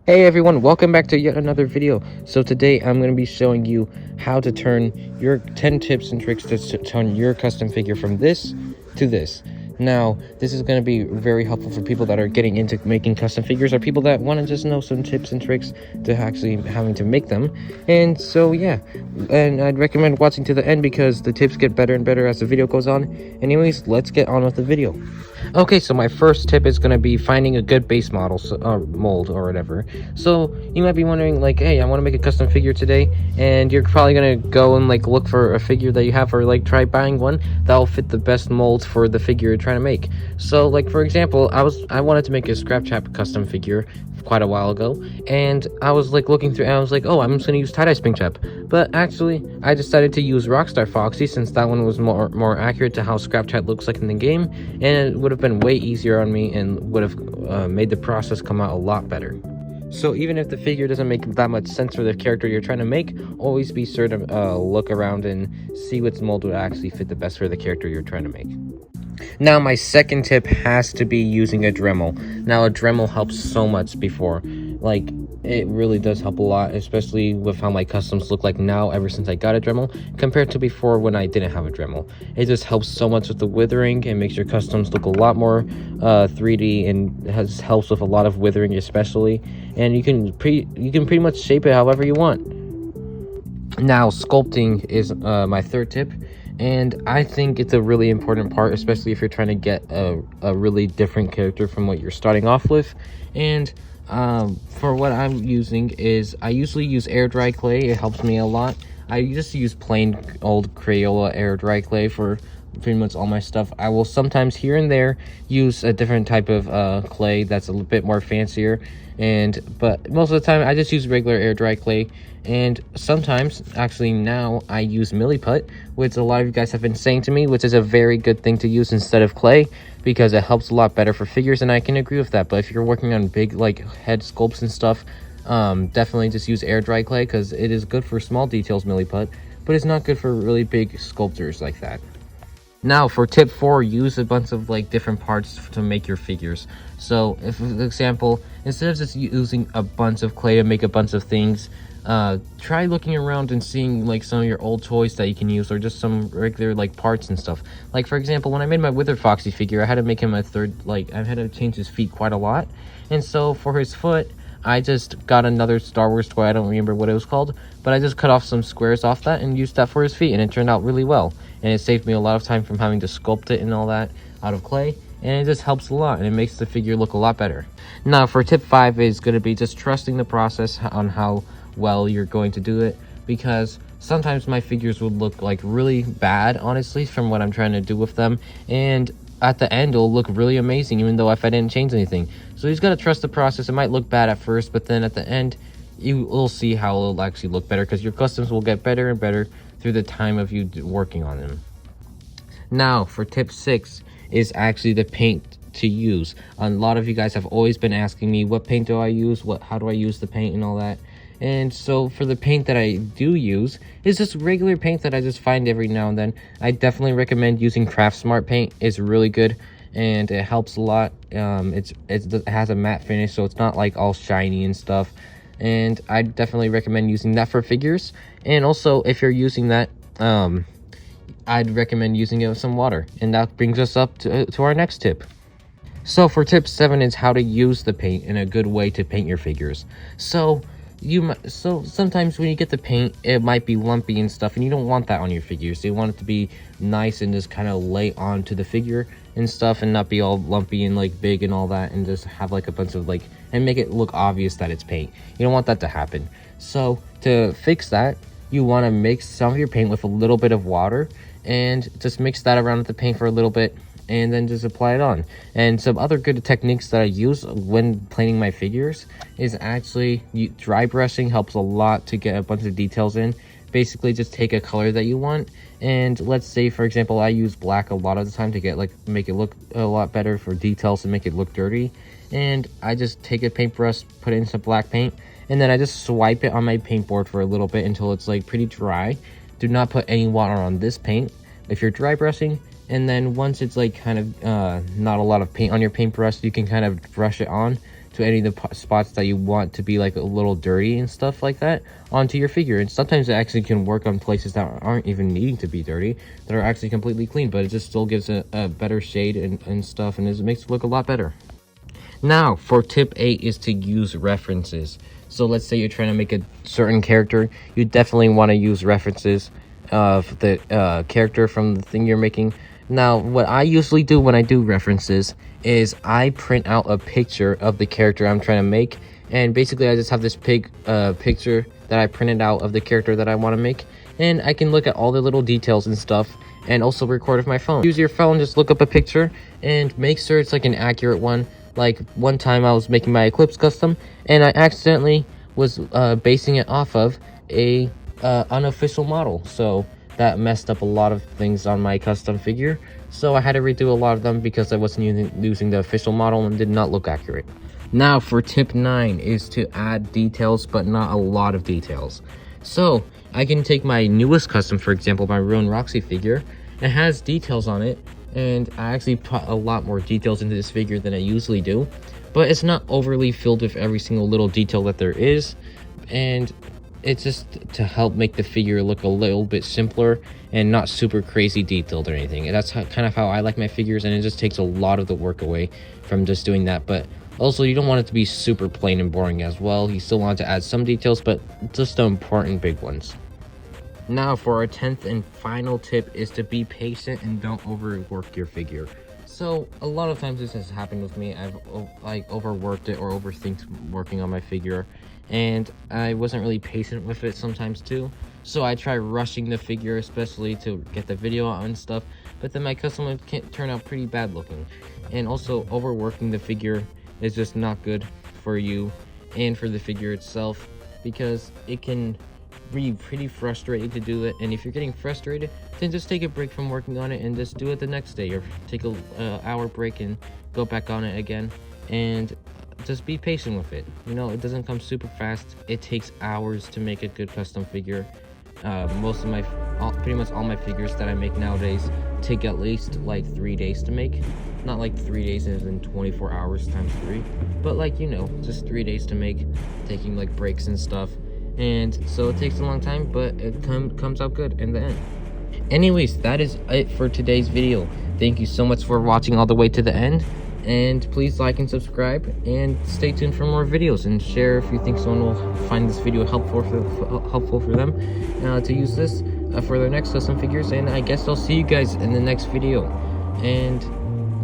Hey everyone, welcome back to yet another video. So today I'm going to be showing you how to turn your 10 tips and tricks to turn your custom figure from this to this. Now, this is going to be very helpful for people that are getting into making custom figures or people that want to just know some tips and tricks to actually having to make them. And so yeah, and I'd recommend watching to the end because the tips get better and better as the video goes on. Anyways, let's get on with the video. Okay, so my first tip is going to be finding a good base model, mold or whatever. So you might be wondering, like, hey, I want to make a custom figure today, and you're probably going to go and like look for a figure that you have, or like try buying one that'll fit the best mold for the figure you're trying to make. So like, for example, I wanted to make a scrap chap custom figure quite a while ago, and I was like looking through and I was like, oh, I'm just gonna use tie-dye spring chap, but actually I decided to use Rockstar Foxy since that one was more accurate to how scrap chat looks like in the game, and it would have been way easier on me and would have made the process come out a lot better. So even if the figure doesn't make that much sense for the character you're trying to make, always be sure to look around and see which mold would actually fit the best for the character you're trying to make. Now, my second tip has to be using a Dremel. Now, a Dremel helps so much before. Like, it really does help a lot, especially with how my customs look like now ever since I got a Dremel, compared to before when I didn't have a Dremel. It just helps so much with the withering and makes your customs look a lot more 3D, and helps with a lot of withering especially. And you can pretty much shape it however you want. Now, sculpting is my third tip. And I think it's a really important part, especially if you're trying to get a really different character from what you're starting off with. And for what I'm using is, I usually use air dry clay. It helps me a lot. I just use plain old Crayola air dry clay for pretty much all my stuff. I will sometimes here and there use a different type of clay that's a little bit more fancier, but most of the time I just use regular air dry clay. And sometimes, actually now, I use milliput, which a lot of you guys have been saying to me, which is a very good thing to use instead of clay, because it helps a lot better for figures, and I can agree with that. But if you're working on big like head sculpts and stuff, definitely just use air dry clay, because it is good for small details, milliput, but it's not good for really big sculptures like that. Now, for tip 4, use a bunch of like different parts to make your figures. So, if for example, instead of just using a bunch of clay to make a bunch of things, try looking around and seeing like some of your old toys that you can use, or just some regular like parts and stuff. Like, for example, when I made my Wither Foxy figure, I had to make him a third, like I had to change his feet quite a lot, and so for his foot I just got another Star Wars toy. I don't remember what it was called, but I just cut off some squares off that and used that for his feet, and it turned out really well, and it saved me a lot of time from having to sculpt it and all that out of clay, and it just helps a lot, and it makes the figure look a lot better. Now, for tip 5 is going to be just trusting the process on how well you're going to do it, because sometimes my figures would look like really bad, honestly, from what I'm trying to do with them, and at the end it'll look really amazing even though if I didn't change anything. So you just got to trust the process. It might look bad at first, but then at the end you will see how it'll actually look better, because your customs will get better and better through the time of you working on them. Now, for tip 6 is actually the paint to use. A lot of you guys have always been asking me, what paint do I use, how do I use the paint and all that. And so for the paint that I do use is just regular paint that I just find every now and then. I definitely recommend using Craft Smart paint. It's really good and it helps a lot. It has a matte finish, so it's not like all shiny and stuff, and I definitely recommend using that for figures. And also, if you're using that, I'd recommend using it with some water. And that brings us up to our next tip. So for tip 7 is how to use the paint in a good way to paint your figures. So sometimes when you get the paint, it might be lumpy and stuff, and you don't want that on your figures. So you want it to be nice and just kind of lay onto the figure and stuff, and not be all lumpy and like big and all that, and just have like a bunch of like, and make it look obvious that it's paint. You don't want that to happen. So to fix that, you want to mix some of your paint with a little bit of water, and just mix that around with the paint for a little bit, and then just apply it on. And some other good techniques that I use when painting my figures is actually dry brushing. Helps a lot to get a bunch of details in. Basically, just take a color that you want, and let's say, for example, I use black a lot of the time to make it look a lot better for details and make it look dirty. And I just take a paintbrush, put it in some black paint, and then I just swipe it on my paintboard for a little bit until it's like pretty dry. Do not put any water on this paint if you're dry brushing. And then once it's like kind of not a lot of paint on your paintbrush, you can kind of brush it on to any of the spots that you want to be like a little dirty and stuff like that onto your figure. And sometimes it actually can work on places that aren't even needing to be dirty, that are actually completely clean, but it just still gives a better shade and stuff, and it makes it look a lot better. Now, for tip 8 is to use references. So let's say you're trying to make a certain character, you definitely want to use references of the character from the thing you're making. Now, what I usually do when I do references is I print out a picture of the character I'm trying to make, and basically I just have this picture that I printed out of the character that I want to make, and I can look at all the little details and stuff, and also record with my phone. Use your phone, just look up a picture and make sure it's like an accurate one. Like one time I was making my Eclipse custom, and I accidentally was basing it off of a unofficial model, so that messed up a lot of things on my custom figure. So I had to redo a lot of them because I wasn't using the official model and did not look accurate. Now for tip 9 is to add details, but not a lot of details. So I can take my newest custom, for example, my Ruin Roxy figure. It has details on it, and I actually put a lot more details into this figure than I usually do, but it's not overly filled with every single little detail that there is, and it's just to help make the figure look a little bit simpler and not super crazy detailed or anything. And that's kind of how I like my figures, and it just takes a lot of the work away from just doing that. But also, you don't want it to be super plain and boring as well. You still want to add some details, but just the important big ones. Now for our 10th and final tip is to be patient and don't overwork your figure. So a lot of times this has happened with me. I've like overworked it or overthinked working on my figure, and I wasn't really patient with it sometimes too. So I try rushing the figure, especially to get the video out and stuff, but then my custom can turn out pretty bad looking. And also overworking the figure is just not good for you and for the figure itself, because it can be pretty frustrating to do it. And if you're getting frustrated, then just take a break from working on it and just do it the next day, or take a hour break and go back on it again, and just be patient with it. You know, it doesn't come super fast. It takes hours to make a good custom figure. Pretty much all my figures that I make nowadays take at least like 3 days to make. Not like 3 days as in 24 hours times 3, but like, you know, just 3 days to make, taking like breaks and stuff. And so it takes a long time, but it comes out good in the end. Anyways, that is it for today's video. Thank you so much for watching all the way to the end, and please like and subscribe, and stay tuned for more videos, and share if you think someone will find this video helpful for them to use this for their next custom figures. And I guess I'll see you guys in the next video, and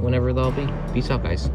whenever that'll be. Peace out, guys.